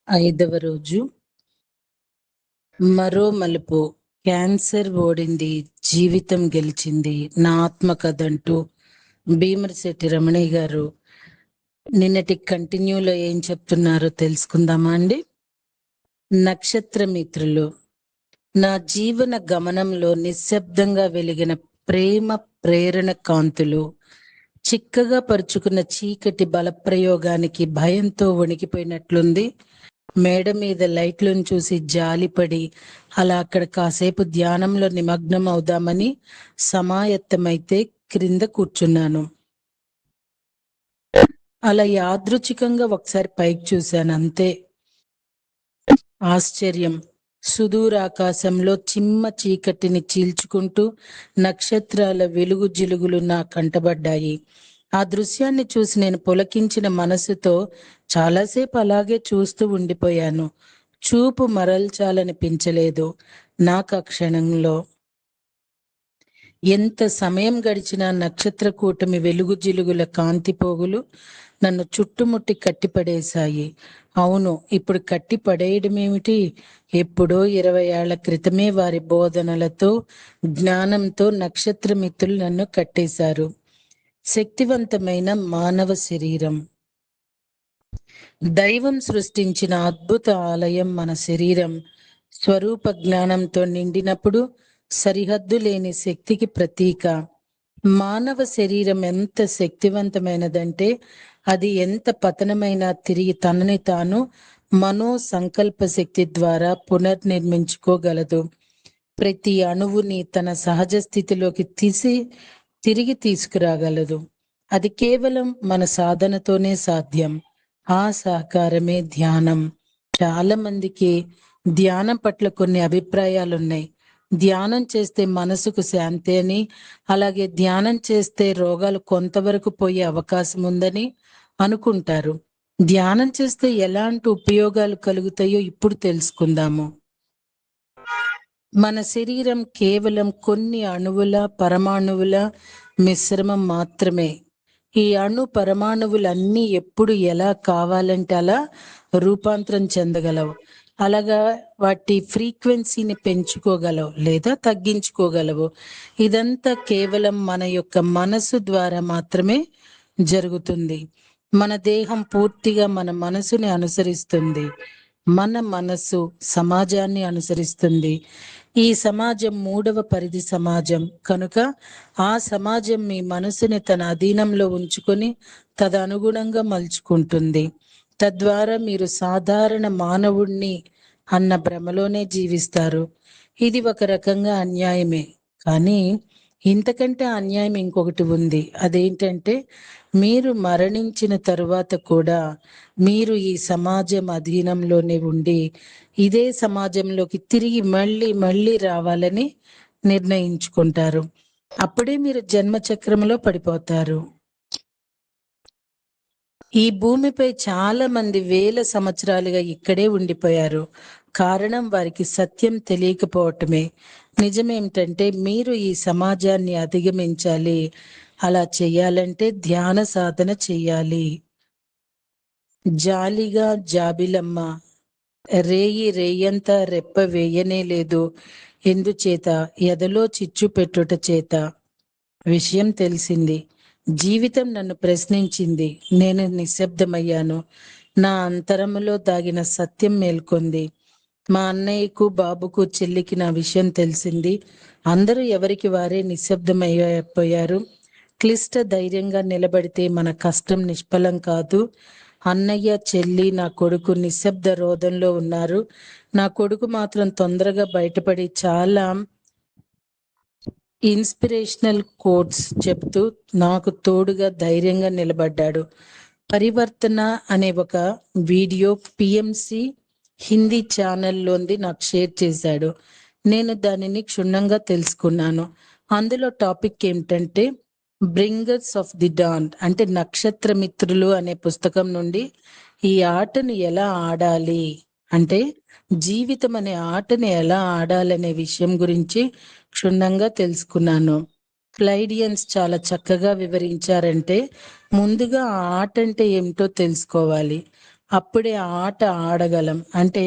ఐదవ రోజు. మరో మలుపు. క్యాన్సర్ ఓడింది, జీవితం గెలిచింది, నా ఆత్మకథ అంటూ భీమరశెట్టి రమణయ్య గారు నిన్నటి కంటిన్యూలో ఏం చెప్తున్నారో తెలుసుకుందామా అండి. నక్షత్ర మిత్రులు. నా జీవన గమనంలో నిశ్శబ్దంగా వెలిగిన ప్రేమ ప్రేరణ కాంతులు చిక్కగా పరుచుకున్న చీకటి బలప్రయోగానికి భయంతో వణికిపోయినట్లుంది. మేడ మీద లైట్లను చూసి జాలిపడి అలా అక్కడ కాసేపు ధ్యానంలో నిమగ్నం అవుదామని సమాయత్తమైతే క్రింద కూర్చున్నాను. అలా యాదృచ్ఛికంగా ఒకసారి పైకి చూశాను, అంతే. ఆశ్చర్యం. సుదూర ఆకాశంలో చిమ్మ చీకటిని చీల్చుకుంటూ నక్షత్రాల వెలుగు జిలుగులు నా కంటబడ్డాయి. ఆ దృశ్యాన్ని చూసి నేను పులకించిన మనసుతో చాలాసేపు అలాగే చూస్తూ ఉండిపోయాను. చూపు మరల్చాలనిపించలేదు నాకు ఆ క్షణంలో. ఎంత సమయం గడిచినా నక్షత్ర కూటమి వెలుగు జిలుగుల కాంతి పోగులు నన్ను చుట్టుముట్టి కట్టిపడేశాయి. అవును, ఇప్పుడు కట్టి పడేయడమేమిటి? ఎప్పుడో 20 ఏళ్ల క్రితమే వారి బోధనలతో జ్ఞానంతో నక్షత్ర మిత్రులు నన్ను కట్టేశారు. శక్తివంతమైన మానవ శరీరం. దైవం సృష్టించిన అద్భుత ఆలయం మన శరీరం. స్వరూప జ్ఞానంతో నిండినప్పుడు సరిహద్దు లేని శక్తికి ప్రతీక. మానవ శరీరం ఎంత శక్తివంతమైనదంటే అది ఎంత పతనమైనా తిరిగి తనని తాను మనో సంకల్ప శక్తి ద్వారా పునర్నిర్మించుకోగలదు. ప్రతి అణువుని తన సహజ స్థితిలోకి తిరిగి తీసుకురాగలదు. అది కేవలం మన సాధనతోనే సాధ్యం. ఆ సహకారమే ధ్యానం. చాలా మందికి ధ్యానం పట్ల కొన్ని అభిప్రాయాలున్నాయి. ధ్యానం చేస్తే మనసుకు శాంతి అని, అలాగే ధ్యానం చేస్తే రోగాలు కొంతవరకు పోయే అవకాశం ఉందని అనుకుంటారు. ధ్యానం చేస్తే ఎలాంటి ఉపయోగాలు కలుగుతాయో ఇప్పుడు తెలుసుకుందాము. మన శరీరం కేవలం కొన్ని అణువుల పరమాణువుల మిశ్రమం మాత్రమే. ఈ పరమాణువులన్నీ ఎప్పుడు ఎలా కావాలంటే అలా రూపాంతరం చెందగలవు. అలాగా వాటి ఫ్రీక్వెన్సీని పెంచుకోగలవు లేదా తగ్గించుకోగలవు. ఇదంతా కేవలం మన యొక్క మనసు ద్వారా మాత్రమే జరుగుతుంది. మన దేహం పూర్తిగా మన మనసుని అనుసరిస్తుంది. మన మనసు సమాజాన్ని అనుసరిస్తుంది. ఈ సమాజం 3వ పరిధి సమాజం కనుక ఆ సమాజం మీ మనసుని తన అధీనంలో ఉంచుకొని తదనుగుణంగా మలుచుకుంటుంది. తద్వారా మీరు సాధారణ మానవుణ్ణి అన్న భ్రమలోనే జీవిస్తారు. ఇది ఒక రకంగా అన్యాయమే, కానీ ఇంతకంటే అన్యాయం ఇంకొకటి ఉంది. అదేంటంటే మీరు మరణించిన తరువాత కూడా మీరు ఈ సమాజం అధీనంలోనే ఉండి ఇదే సమాజంలోకి తిరిగి మళ్ళీ మళ్ళీ రావాలని నిర్ణయించుకుంటారు. అప్పుడే మీరు జన్మ చక్రంలో పడిపోతారు. ఈ భూమిపై చాలా మంది వేల సంవత్సరాలుగా ఇక్కడే ఉండిపోయారు. కారణం వారికి సత్యం తెలియకపోవటమే. నిజమేమిటంటే మీరు ఈ సమాజాన్ని అధిగమించాలి. అలా చెయ్యాలంటే ధ్యాన సాధన చెయ్యాలి. జాలిగా జాబిలమ్మ రేయంతా రెప్ప వేయనే లేదు. ఎందుచేత? ఎదలో చిచ్చు పెట్టుట చేత. విషయం తెలిసింది. జీవితం నన్ను ప్రశ్నించింది. నేను నిశ్శబ్దమయ్యాను. నా అంతరములో దాగిన సత్యం మేల్కొంది. మా అన్నయ్యకు బాబుకు చెల్లికి నా విషయం తెలిసింది. అందరూ ఎవరికి వారే నిశ్శబ్దమైపోయారు. క్లిష్ట ధైర్యంగా నిలబడితే మన కష్టం నిష్ఫలం కాదు. అన్నయ్య చెల్లి నా కొడుకు నిశ్శబ్ద రోధంలో ఉన్నారు. నా కొడుకు మాత్రం తొందరగా బయటపడి చాలా ఇన్స్పిరేషనల్ కోట్స్ చెప్తూ నాకు తోడుగా ధైర్యంగా నిలబడ్డాడు. పరివర్తన అనే ఒక వీడియో పిఎంసి హిందీ ఛానల్లోంది నాకు షేర్ చేశాడు. నేను దానిని క్షుణ్ణంగా తెలుసుకున్నాను. అందులో టాపిక్ ఏమిటంటే బ్రింగర్స్ ఆఫ్ ది డాన్, అంటే నక్షత్ర మిత్రులు అనే పుస్తకం నుండి ఈ ఆటను ఎలా ఆడాలి, అంటే జీవితం అనే ఆటను ఎలా ఆడాలనే విషయం గురించి క్షుణ్ణంగా తెలుసుకున్నాను. ప్లైడియన్స్ చాలా చక్కగా వివరించారంటే ముందుగా ఆ ఆట అంటే ఏమిటో తెలుసుకోవాలి. అప్పుడే ఆ ఆట ఆడగలం. అంటే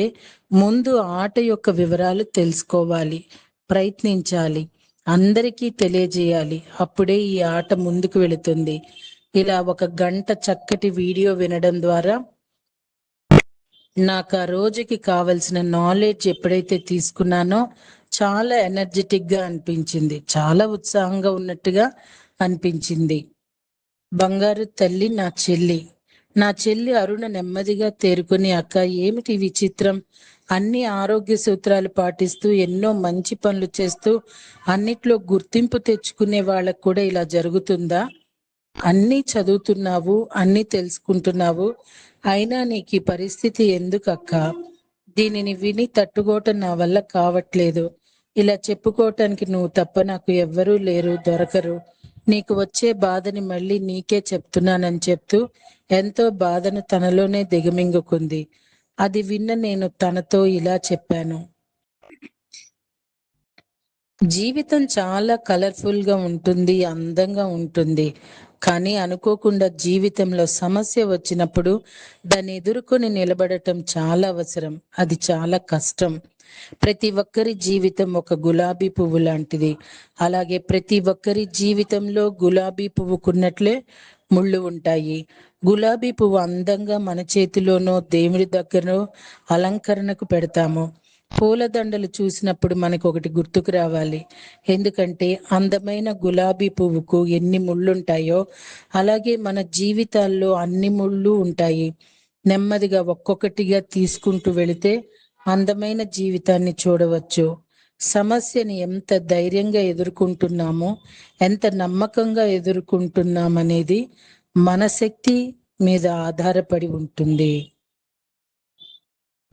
ముందు ఆట యొక్క వివరాలు తెలుసుకోవాలి, ప్రయత్నించాలి, అందరికీ తెలియజేయాలి. అప్పుడే ఈ ఆట ముందుకు వెళుతుంది. ఇలా 1 గంట చక్కటి వీడియో వినడం ద్వారా నాకు ఆ రోజుకి కావలసిన నాలెడ్జ్ ఎప్పుడైతే తీసుకున్నానో చాలా ఎనర్జెటిక్ గా అనిపించింది, చాలా ఉత్సాహంగా ఉన్నట్టుగా అనిపించింది. బంగారు తల్లి నా చెల్లి అరుణ నెమ్మదిగా తేరుకుని, అక్క ఏమిటి విచిత్రం, అన్ని ఆరోగ్య సూత్రాలు పాటిస్తూ ఎన్నో మంచి పనులు చేస్తూ అన్నిట్లో గుర్తింపు తెచ్చుకునే వాళ్ళకు కూడా ఇలా జరుగుతుందా? అన్నీ చదువుతున్నావు, అన్నీ తెలుసుకుంటున్నావు, అయినా నీకు ఈ పరిస్థితి ఎందుకు అక్క? దీనిని విని తట్టుకోవటం నా వల్ల కావట్లేదు. ఇలా చెప్పుకోవటానికి నువ్వు తప్ప నాకు ఎవ్వరూ లేరు, దొరకరు. నీకు వచ్చే బాధని మళ్ళీ నీకే చెప్తున్నానని చెప్తూ ఎంతో బాధను తనలోనే దిగమింగుకుంది. అది విన్న నేను తనతో ఇలా చెప్పాను. జీవితం చాలా కలర్ఫుల్ గా ఉంటుంది, అందంగా ఉంటుంది. కానీ అనుకోకుండా జీవితంలో సమస్య వచ్చినప్పుడు దాన్ని ఎదుర్కొని నిలబడటం చాలా అవసరం. అది చాలా కష్టం. ప్రతి ఒక్కరి జీవితం ఒక గులాబీ పువ్వు లాంటిది. అలాగే ప్రతి ఒక్కరి జీవితంలో గులాబీ పువ్వుకున్నట్లే ముళ్ళు ఉంటాయి. గులాబీ పువ్వు అందంగా మన చేతిలోనో దేవుడి దగ్గరనో అలంకరణకు పెడతాము. పూలదండలు చూసినప్పుడు మనకు ఒకటి గుర్తుకు రావాలి. ఎందుకంటే అందమైన గులాబీ పువ్వుకు ఎన్ని ముళ్ళుంటాయో అలాగే మన జీవితాల్లో అన్ని ముళ్ళు ఉంటాయి. నెమ్మదిగా ఒక్కొక్కటిగా తీసుకుంటూ వెళితే అందమైన జీవితాన్ని చూడవచ్చు. సమస్యని ఎంత ధైర్యంగా ఎదుర్కొంటున్నామో, ఎంత నమ్మకంగా ఎదుర్కొంటున్నామనేది మన శక్తి మీద ఆధారపడి ఉంటుంది.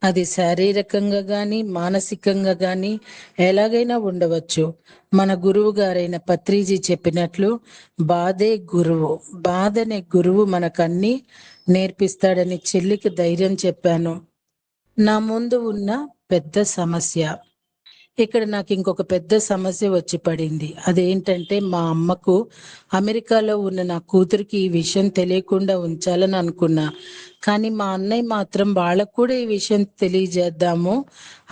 అది శారీరకంగా గాని మానసికంగా గాని ఎలాగైనా ఉండవచ్చు. మన గురువు గారైన పత్రిజీ చెప్పినట్లు బాధే గురువు, బాధనే గురువు మనకన్నీ నేర్పిస్తాడని చెల్లికి ధైర్యం చెప్పాను. నా ముందు ఉన్న పెద్ద సమస్య, ఇక్కడ నాకు ఇంకొక పెద్ద సమస్య వచ్చి పడింది. అదేంటంటే మా అమ్మకు అమెరికాలో ఉన్న నా కూతురికి ఈ విషయం తెలియకుండా ఉంచాలని అనుకున్నా. కానీ మా అన్నయ్య మాత్రం వాళ్ళకు కూడా ఈ విషయం తెలియజేద్దాము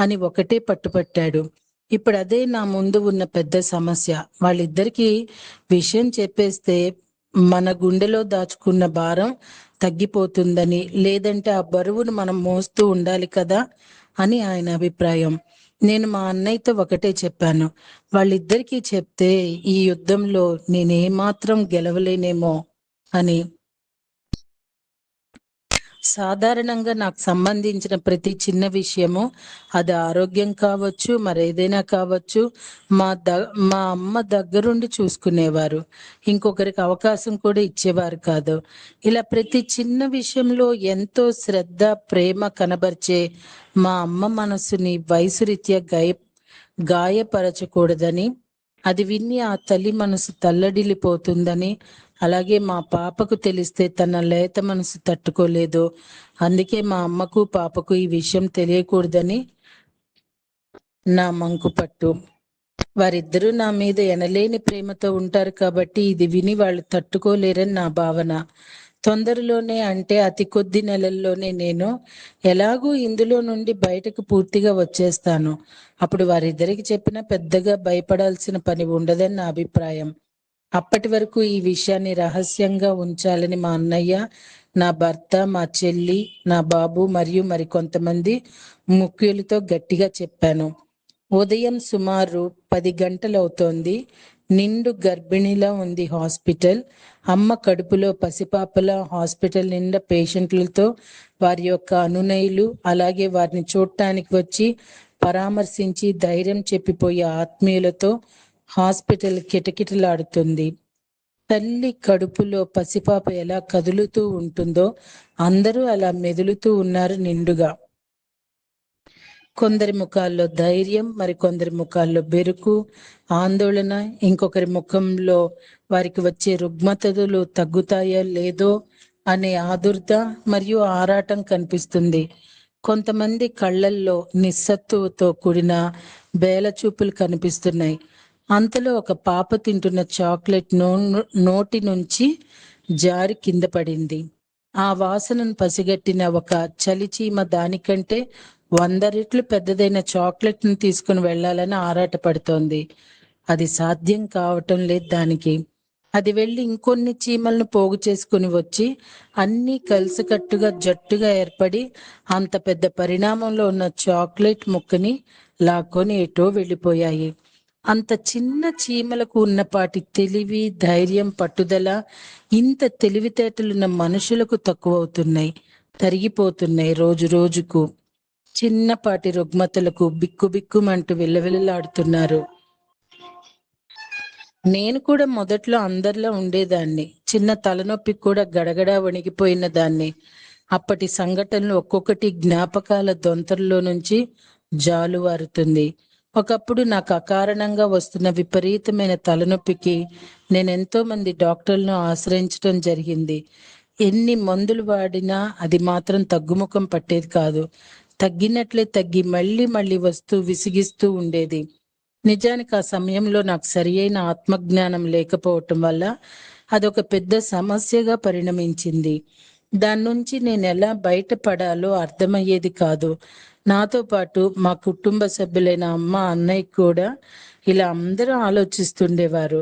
అని ఒకటే పట్టుపట్టాడు. ఇప్పుడు అదే నా ముందు ఉన్న పెద్ద సమస్య. వాళ్ళిద్దరికీ విషయం చెప్పేస్తే మన గుండెలో దాచుకున్న భారం తగ్గిపోతుందని, లేదంటే ఆ బరువును మనం మోస్తూ ఉండాలి కదా అని ఆయన అభిప్రాయం. నేను మా అన్నయ్యతో ఒకటే చెప్పాను, వాళ్ళిద్దరికీ చెప్తే ఈ యుద్ధంలో నేనేమాత్రం గెలవలేనేమో అని. సాధారణంగా నాకు సంబంధించిన ప్రతి చిన్న విషయము, అది ఆరోగ్యం కావచ్చు, మరేదైనా కావచ్చు, మా అమ్మ దగ్గరుండి చూసుకునేవారు. ఇంకొకరికి అవకాశం కూడా ఇచ్చేవారు కాదు. ఇలా ప్రతి చిన్న విషయంలో ఎంతో శ్రద్ధ, ప్రేమ కనబర్చే మా అమ్మ మనసుని వయసు రీత్యా గాయపరచకూడదని, అది విని ఆ తల్లి మనసు తల్లడిల్లిపోతుందని, అలాగే మా పాపకు తెలిస్తే తన లేత మనసు తట్టుకోలేదు. అందుకే మా అమ్మకు పాపకు ఈ విషయం తెలియకూడదని నా మంకుపట్టు. వారిద్దరూ నా మీద ఎనలేని ప్రేమతో ఉంటారు కాబట్టి ఇది విని వాళ్ళు తట్టుకోలేరని నా భావన. తొందరలోనే, అంటే అతి కొద్ది నెలల్లోనే నేను ఎలాగూ ఇందులో నుండి బయటకు పూర్తిగా వచ్చేస్తాను. అప్పుడు వారిద్దరికి చెప్పినా పెద్దగా భయపడాల్సిన పని ఉండదని నా అభిప్రాయం. అప్పటి వరకు ఈ విషయాన్ని రహస్యంగా ఉంచాలని మా అన్నయ్య, నా భర్త, మా చెల్లి, నా బాబు మరియు మరికొంతమంది ముఖ్యులతో గట్టిగా చెప్పాను. ఉదయం సుమారు 10 గంటలవుతోంది. నిండు గర్భిణిలా ఉంది హాస్పిటల్. అమ్మ కడుపులో పసిపాపల, హాస్పిటల్ నిండా పేషెంట్లతో, వారి యొక్క అనునయులు, అలాగే వారిని చూడటానికి వచ్చి పరామర్శించి ధైర్యం చెప్పిపోయే ఆత్మీయులతో హాస్పిటల్ కిటకిటలాడుతుంది. తల్లి కడుపులో పసిపాప ఎలా కదులుతూ ఉంటుందో అందరూ అలా మెదులుతూ ఉన్నారు నిండుగా. కొందరి ముఖాల్లో ధైర్యం, మరి కొందరి ముఖాల్లో బెరుకు, ఆందోళన, ఇంకొకరి ముఖంలో వారికి వచ్చే రుగ్మతలు తగ్గుతాయో లేదో అనే ఆదుర్ద మరియు ఆరాటం కనిపిస్తుంది. కొంతమంది కళ్ళల్లో నిస్సత్తువతో కూడిన బేలచూపులు కనిపిస్తున్నాయి. అంతలో ఒక పాప తింటున్న చాక్లెట్ నోటి నుంచి జారి కింద పడింది. ఆ వాసనను పసిగట్టిన ఒక చలిచీమ దానికంటే 100 రెట్లు పెద్దదైన చాక్లెట్ ను తీసుకుని వెళ్ళాలని ఆరాటపడుతోంది. అది సాధ్యం కావటం లేదు దానికి. అది వెళ్ళి ఇంకొన్ని చీమలను పోగు చేసుకుని వచ్చి అన్నీ కలిసికట్టుగా జట్టుగా ఏర్పడి అంత పెద్ద పరిణామంలో ఉన్న చాక్లెట్ ముక్కని లాక్కొని ఎటో వెళ్ళిపోయాయి. అంత చిన్న చీమలకు ఉన్నపాటి తెలివి, ధైర్యం, పట్టుదల ఇంత తెలివితేటలున్న మనుషులకు తక్కువవుతున్నాయి, తరిగిపోతున్నాయి రోజు రోజుకు. చిన్నపాటి రుగ్మతలకు బిక్కుబిక్కుమంటూ విలవిలలాడుతున్నారు. నేను కూడా మొదట్లో అందరిలో ఉండేదాన్ని. చిన్న తలనొప్పి కూడా గడగడా వణికిపోయిన దాన్ని. అప్పటి సంఘటనలు ఒక్కొక్కటి జ్ఞాపకాల దొంతరలో నుంచి జాలువారుతుంది. ఒకప్పుడు నాకు అకారణంగా వస్తున్న విపరీతమైన తలనొప్పికి నేనెంతో మంది డాక్టర్లను ఆశ్రయించడం జరిగింది. ఎన్ని మందులు వాడినా అది మాత్రం తగ్గుముఖం పట్టేది కాదు. తగ్గినట్లే తగ్గి మళ్ళీ మళ్ళీ వస్తూ విసిగిస్తూ ఉండేది. నిజానికి ఆ సమయంలో నాకు సరి అయిన ఆత్మజ్ఞానం లేకపోవటం వల్ల అదొక పెద్ద సమస్యగా పరిణమించింది. దాని నుంచి నేను ఎలా బయటపడాలో అర్థమయ్యేది కాదు. నాతో పాటు మా కుటుంబ సభ్యులైన అమ్మ, అన్నయ్య కూడా ఇలా అందరూ ఆలోచిస్తుండేవారు.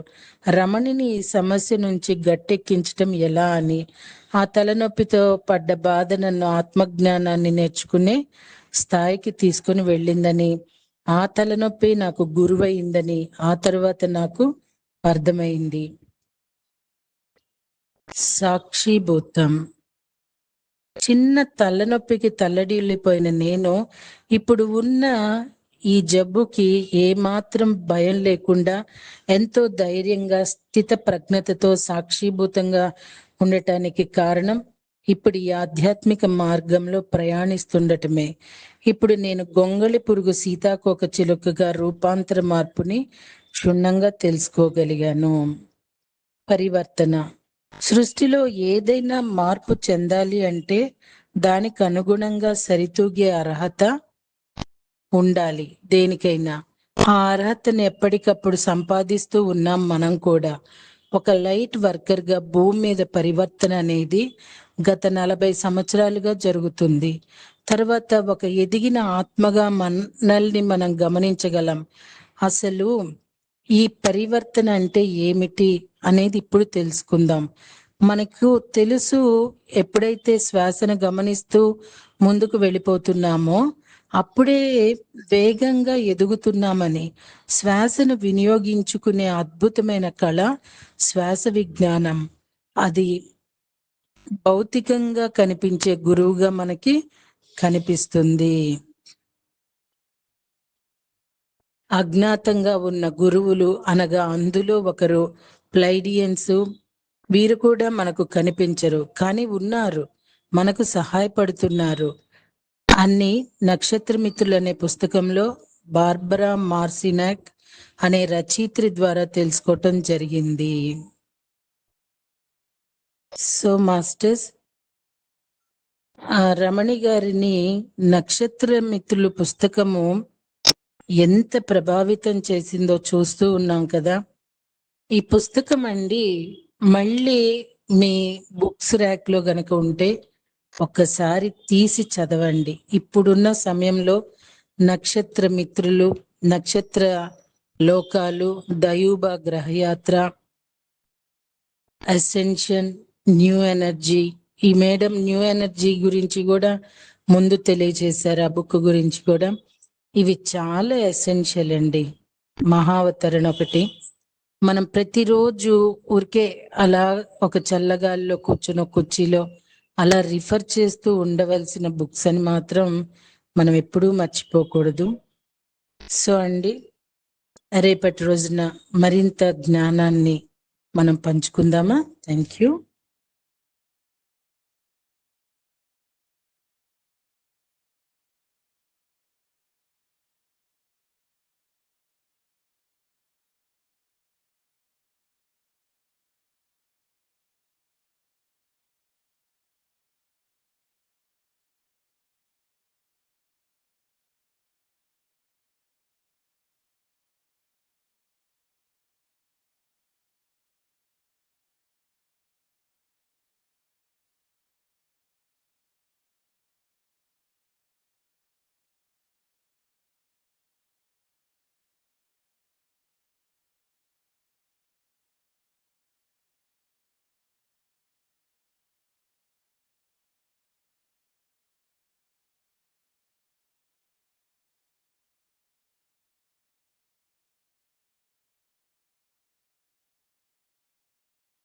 రమణిని ఈ సమస్య నుంచి గట్టెక్కించటం ఎలా అని. ఆ తలనొప్పితో పడ్డ బాధ నన్ను ఆత్మజ్ఞానాన్ని నేర్చుకునే స్థాయికి తీసుకుని వెళ్ళిందని, ఆ తలనొప్పి నాకు గురువైందని ఆ తర్వాత నాకు అర్థమైంది. సాక్షిభూతం. చిన్న తలనొప్పికి తల్లడిల్లిపోయిన నేను ఇప్పుడు ఉన్న ఈ జబ్బుకి ఏమాత్రం భయం లేకుండా ఎంతో ధైర్యంగా స్థిత ప్రజ్ఞతతో సాక్షిభూతంగా ఉండటానికి కారణం ఇప్పుడు ఈ ఆధ్యాత్మిక మార్గంలో ప్రయాణిస్తుండటమే. ఇప్పుడు నేను గొంగళి పురుగు సీతాకోక చిలుకగా రూపాంతర మార్పుని క్షుణ్ణంగా తెలుసుకోగలిగాను. పరివర్తన. సృష్టిలో ఏదైనా మార్పు చెందాలి అంటే దానికి అనుగుణంగా సరితూగే అర్హత ఉండాలి దేనికైనా. ఆ అర్హతను ఎప్పటికప్పుడు సంపాదిస్తూ ఉన్నాం మనం కూడా. ఒక లైట్ వర్కర్ గా భూమి మీద పరివర్తన అనేది గత 40 సంవత్సరాలుగా జరుగుతుంది. తర్వాత ఒక ఎదిగిన ఆత్మగా మనల్ని మనం గమనించగలం. అసలు ఈ పరివర్తన అంటే ఏమిటి అనేది ఇప్పుడు తెలుసుకుందాం. మనకు తెలుసు, ఎప్పుడైతే శ్వాసను గమనిస్తూ ముందుకు వెళ్ళిపోతున్నామో అప్పుడే వేగంగా ఎదుగుతున్నామని. శ్వాసను వినియోగించుకునే అద్భుతమైన కళ శ్వాస విజ్ఞానం. అది భౌతికంగా కనిపించే గురువుగా మనకి కనిపిస్తుంది. అజ్ఞాతంగా ఉన్న గురువులు అనగా అందులో ఒకరు ప్లైడియన్స్. వీరు కూడా మనకు కనిపించరు, కానీ ఉన్నారు, మనకు సహాయపడుతున్నారు అన్ని నక్షత్రమిత్రులు అనే పుస్తకంలో బార్బరా మార్సినాక్ అనే రచయిత్రి ద్వారా తెలుసుకోవటం జరిగింది. సో మాస్టర్స్, రమణి గారిని నక్షత్రమిత్రులు పుస్తకము ఎంత ప్రభావితం చేసిందో చూస్తూ ఉన్నాం కదా. ఈ పుస్తకం అండి మళ్ళీ మీ బుక్స్ ర్యాక్ లో గనక ఉంటే ఒక్కసారి తీసి చదవండి. ఇప్పుడున్న సమయంలో నక్షత్ర మిత్రులు, నక్షత్ర లోకాలు, దయూబ గ్రహయాత్ర, అసెన్షన్, న్యూ ఎనర్జీ. ఈ మేడం న్యూ ఎనర్జీ గురించి కూడా ముందు తెలియజేశారు, ఆ బుక్ గురించి కూడా. ఇవి చాలా ఎసెన్షియల్ అండి. మహావతరణ ఒకటి. మనం ప్రతిరోజు ఊరికే అలా ఒక చల్లగాల్లో కూర్చున్న కుర్చీలో అలా రిఫర్ చేస్తూ ఉండవలసిన బుక్స్ అని మాత్రం మనం ఎప్పుడూ మర్చిపోకూడదు. సో అండి, రేపటి రోజున మరింత జ్ఞానాన్ని మనం పంచుకుందామా? Thank you.